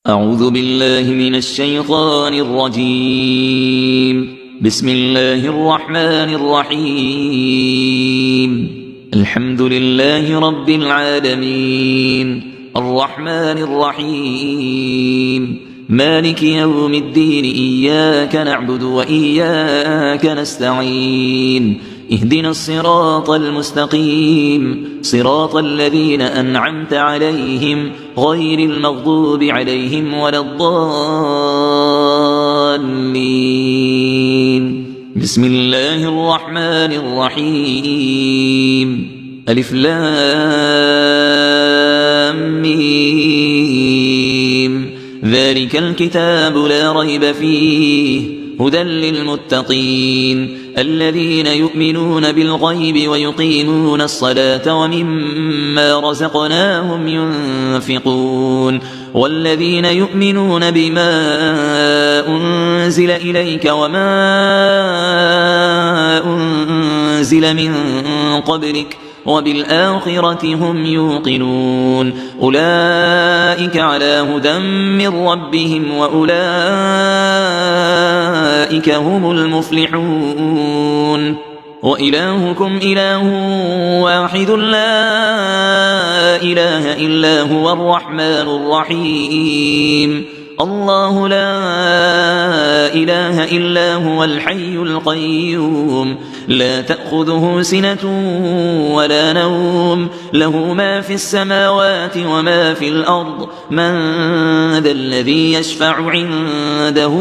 أعوذ بالله من الشيطان الرجيم. بسم الله الرحمن الرحيم. الحمد لله رب العالمين، الرحمن الرحيم، مالك يوم الدين، إياك نعبد وإياك نستعين، اهدنا الصراط المستقيم، صراط الذين أنعمت عليهم غير المغضوب عليهم ولا الضالين. بسم الله الرحمن الرحيم. ألف لام ميم. ذلك الكتاب لا ريب فيه هدى للمتقين الذين يؤمنون بالغيب ويقيمون الصلاة ومما رزقناهم ينفقون والذين يؤمنون بما أنزل إليك وما أنزل من قبلك وبالآخرة هم يوقنون أولئك على هدى من ربهم وأولئك هم المفلحون. وإلهكم إله واحد لا إله إلا هو الرحمن الرحيم. الله لا إله إلا هو الحي القيوم لا تأخذه سنة ولا نوم له ما في السماوات وما في الأرض من ذا الذي يشفع عنده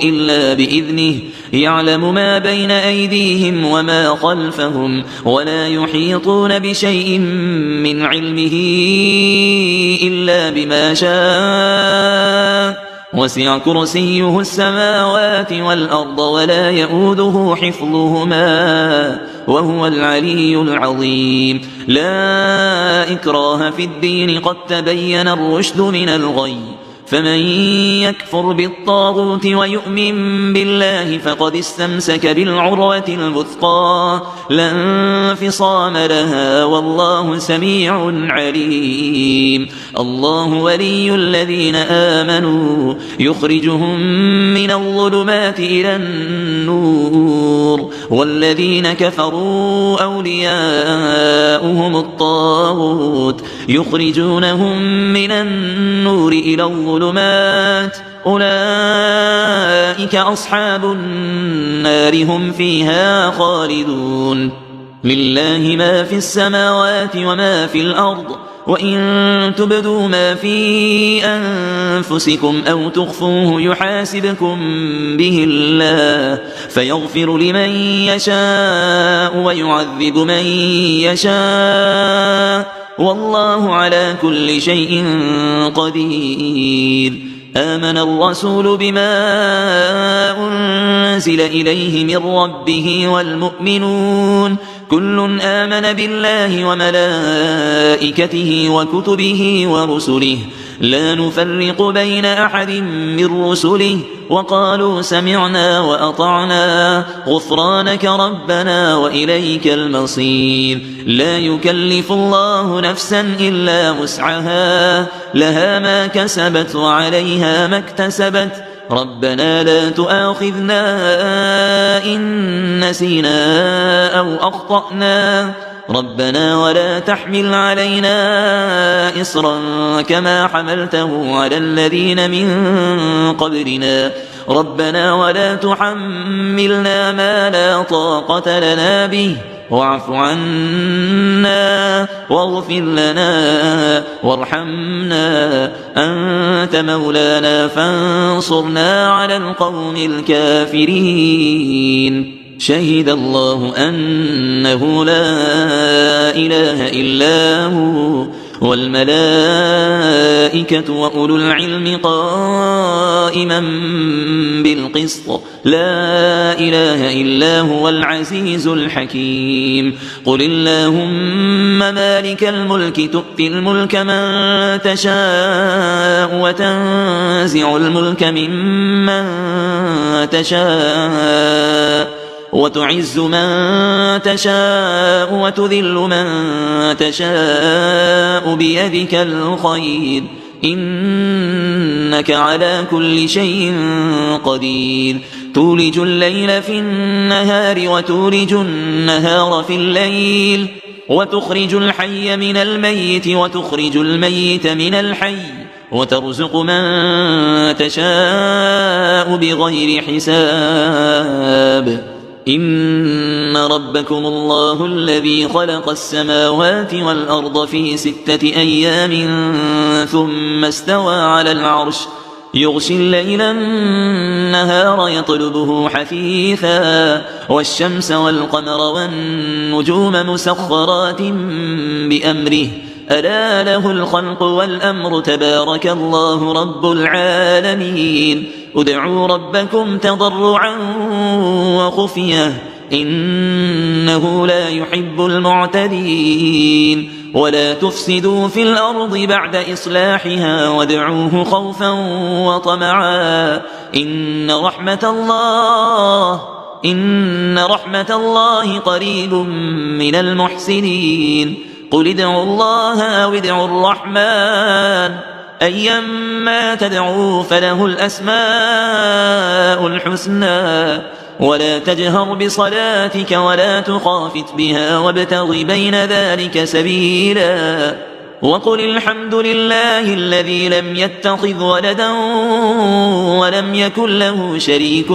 إلا بإذنه يعلم ما بين أيديهم وما خلفهم ولا يحيطون بشيء من علمه إلا بما شاء وسع كرسيه السماوات والأرض ولا يؤوده حفظهما وهو العلي العظيم. لا إكراه في الدين قد تبين الرشد من الغي فمن يكفر بالطاغوت ويؤمن بالله فقد استمسك بالعروة الوثقى لا انفصام لها والله سميع عليم. الله ولي الذين آمنوا يخرجهم من الظلمات إلى النور والذين كفروا أولياؤهم الطاغوت يخرجونهم من النور إلى الظلمات أولئك أصحاب النار هم فيها خالدون. لله ما في السماوات وما في الأرض وإن تبدوا ما في أنفسكم أو تخفوه يحاسبكم به الله فيغفر لمن يشاء ويعذب من يشاء والله على كل شيء قدير. آمن الرسول بما أنزل إليه من ربه والمؤمنون كل آمن بالله وملائكته وكتبه ورسله لا نفرق بين أحد من رسله وقالوا سمعنا وأطعنا غفرانك ربنا وإليك المصير. لا يكلف الله نفسا إلا وسعها لها ما كسبت وعليها ما اكتسبت ربنا لا تؤاخذنا إن نسينا أو أخطأنا ربنا ولا تحمل علينا إصرا كما حملته على الذين من قبلنا ربنا ولا تحملنا ما لا طاقة لنا به واعف عنا واغفر لنا وارحمنا أنت مولانا فانصرنا على القوم الكافرين. شهد الله أنه لا إله إلا هو والملائكة وأولو العلم قائما بالقسط لا إله إلا هو العزيز الحكيم. قل اللهم مالك الملك تؤتي الملك من تشاء وتنزع الملك ممن تشاء وتعز من تشاء وتذل من تشاء بيدك الخير إنك إنك على كل شيء قدير تولج الليل في النهار وتولج النهار في الليل وتخرج الحي من الميت وتخرج الميت من الحي وترزق من تشاء بغير حساب إن ربكم الله الذي خلق السماوات والأرض في 6 أيام ثم استوى على العرش يغشي الليل النهار يطلبه حثيثا والشمس والقمر والنجوم مسخرات بأمره ألا له الخلق والأمر تبارك الله رب العالمين ادعوا ربكم تضرعا وخفية إنه لا يحب المعتدين ولا تفسدوا في الأرض بعد إصلاحها وادعوه خوفا وطمعا إن رحمة الله قريب من المحسنين قل ادعوا الله أو ادعوا الرحمن أيما تدعوا فله الأسماء الحسنى ولا تجهر بصلاتك ولا تخافت بها وابتغ بين ذلك سبيلا وقل الحمد لله الذي لم يتخذ ولدا ولم يكن له شريك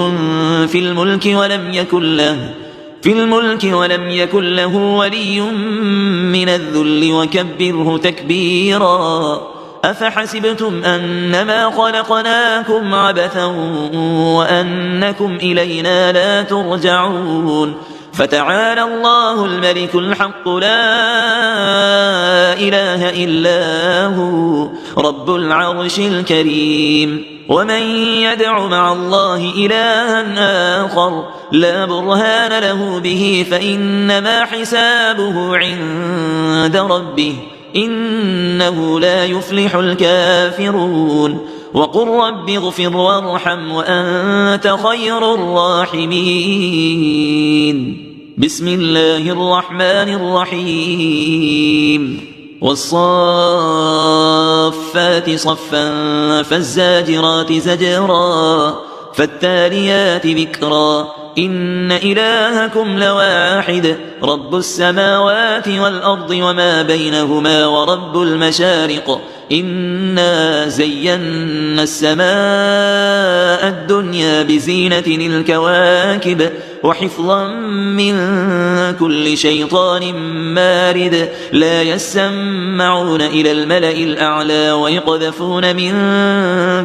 في الملك ولم يكن له ولي من الذل وكبره تكبيرا أفحسبتم أنما خلقناكم عبثا وأنكم إلينا لا ترجعون فتعالى الله الملك الحق لا إله إلا هو رب العرش الكريم ومن يدع مع الله إلها آخر لا برهان له به فإنما حسابه عند ربه إنه لا يفلح الكافرون وقل رب اغفر وارحم وأنت خير الراحمين بسم الله الرحمن الرحيم والصافات صفا فالزاجرات زجرا فالتاليات ذكرا إن إلهكم لواحد رب السماوات والأرض وما بينهما ورب المشارق إنا زينا السماء الدنيا بزينة الكواكب وحفظا من كل شيطان مارد لا يسمعون إلى الملأ الأعلى ويقذفون من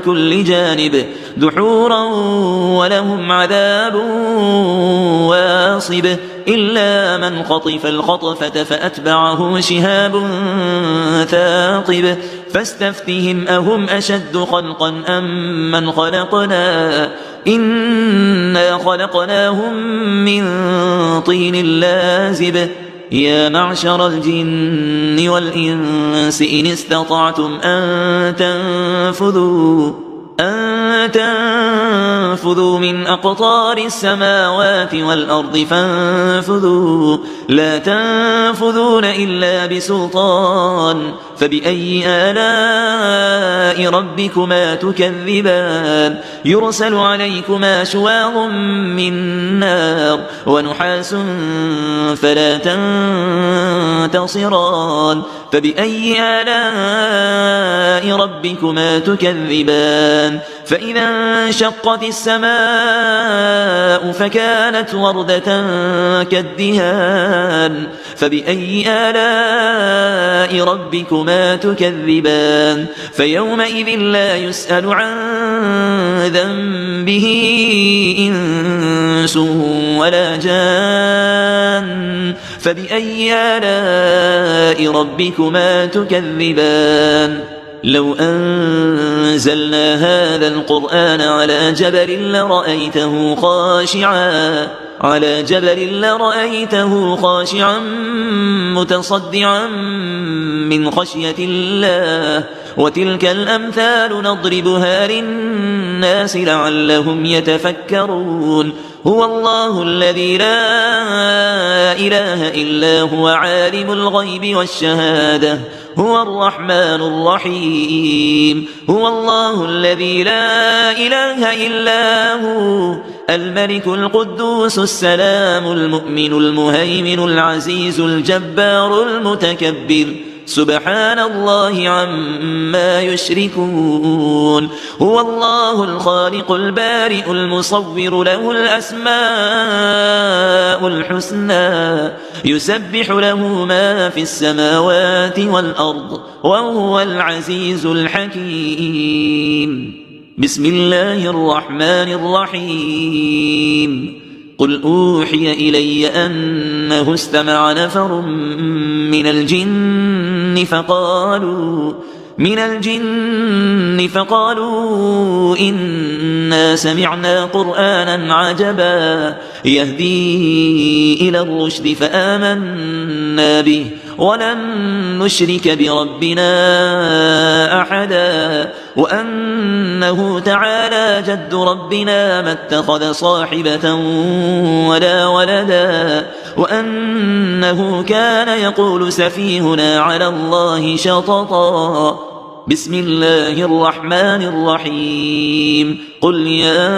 كل جانب دحورا ولهم عذاب واصب إلا من خطف الخطفة فأتبعه شهاب ثاقب فاستفتهم أهم أشد خلقا أم من خلقنا إنا خلقناهم من طين لازب يا معشر الجن والإنس إن استطعتم أن تنفذوا من أقطار السماوات والأرض فانفذوا لا تنفذون إلا بسلطان فبأي آلاء ربكما تكذبان يرسل عليكما شواظ من نار ونحاس فلا تنتصران فبأي آلاء ربكما تكذبان فإذا انشقت السماء فكانت وردة كالدهان فبأي آلاء ربكما تكذبان فيومئذ لا يسأل عن ذنبه إنس ولا جان فبأي آلاء ربكما تكذبان لو أنزلنا هذا القرآن على جبل لرأيته خاشعا متصدعا من خشية الله وتلك الأمثال نضربها للناس لعلهم يتفكرون هو الله الذي لا إله إلا هو عالم الغيب والشهادة هو الرحمن الرحيم. هو الله الذي لا إله إلا هو الملك القدوس السلام المؤمن المهيمن العزيز الجبار المتكبر سبحان الله عما يشركون. هو الله الخالق البارئ المصور له الأسماء الحسنى يسبح له ما في السماوات والأرض وهو العزيز الحكيم. بسم الله الرحمن الرحيم. قل أوحي إلي أنه استمع نفر من الجن فقالوا إنا سمعنا قرآنا عجبا يهدي إلى الرشد فآمنا به ولن نشرك بربنا أحدا وأنه تعالى جد ربنا ما اتخذ صاحبة ولا ولدا وأنه كان يقول سفيهنا على الله شططا. بسم الله الرحمن الرحيم. قل يا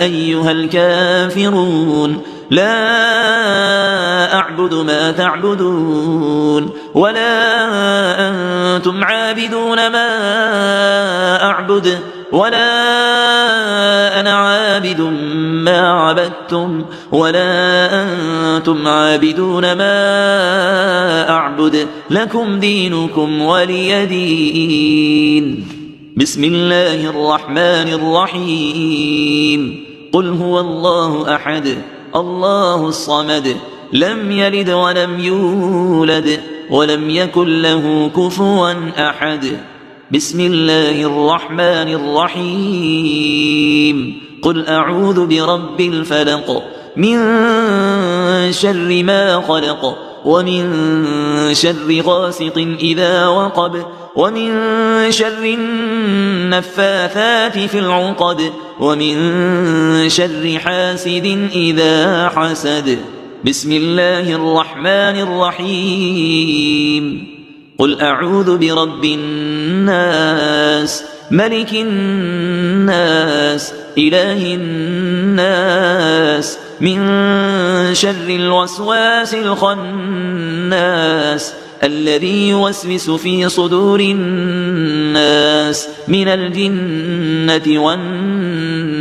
أيها الكافرون لا أعبد ما تعبدون ولا أنتم عابدون ما أعبد ولا أنا عابد ما عبدتم ولا أنتم عابدون ما أعبد لكم دينكم ولي دين. بسم الله الرحمن الرحيم. قل هو الله أحد الله الصمد لم يلد ولم يولد ولم يكن له كفوا أحد. بسم الله الرحمن الرحيم. قل أعوذ برب الفلق من شر ما خلق ومن شر غاسق إذا وقب ومن شر النفاثات في العقد ومن شر حاسد إذا حسد. بسم الله الرحمن الرحيم. قل أعوذ برب الناس ملك الناس إله الناس من شر الوسواس الخناس الذي يوسوس في صدور الناس من الجنة والناس.